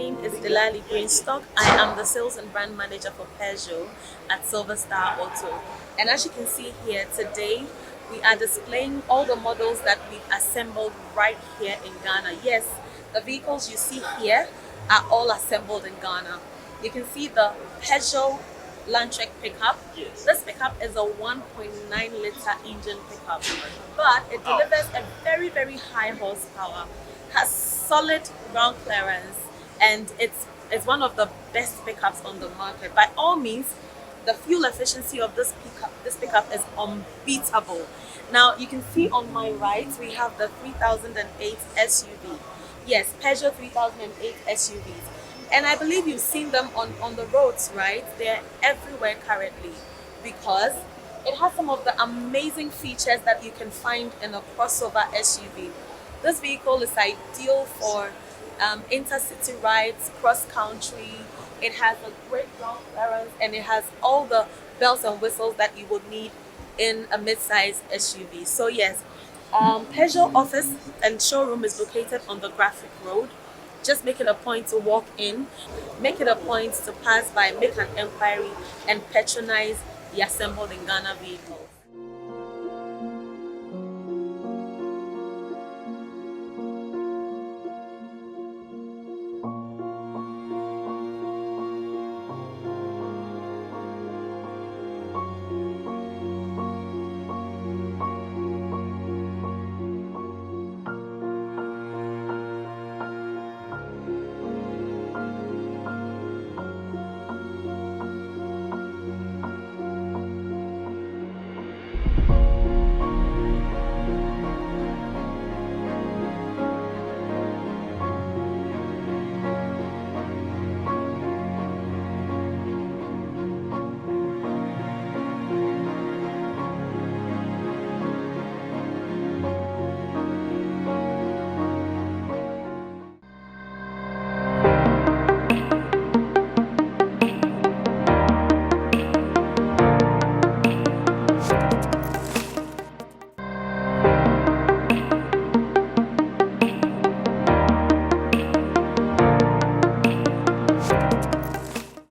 name is Delali Greenstock. I am the sales and brand manager for Peugeot at Silver Star Auto. And as you can see here today, we are displaying all the models that we've assembled right here in Ghana. Yes, the vehicles you see here are all assembled in Ghana. You can see the Peugeot Landtrek pickup. This pickup is a 1.9 liter engine pickup, but it delivers a very high horsepower, has solid ground clearance, and it's one of the best pickups on the market. By all means, the fuel efficiency of this pickup is unbeatable. Now you can see on my right we have the 3008 SUV. Yes, Peugeot 3008 SUVs. And I believe you've seen them on the roads, right? They're everywhere currently because it has some of the amazing features that you can find in a crossover SUV. This vehicle is ideal for intercity rides, cross country. It has a great ground clearance and it has all the bells and whistles that you would need in a mid-size SUV. So yes, Peugeot office and showroom is located on the Graphic Road. Just make it a point to walk in, make it a point to pass by, make an inquiry and patronize the assembled in Ghana vehicle.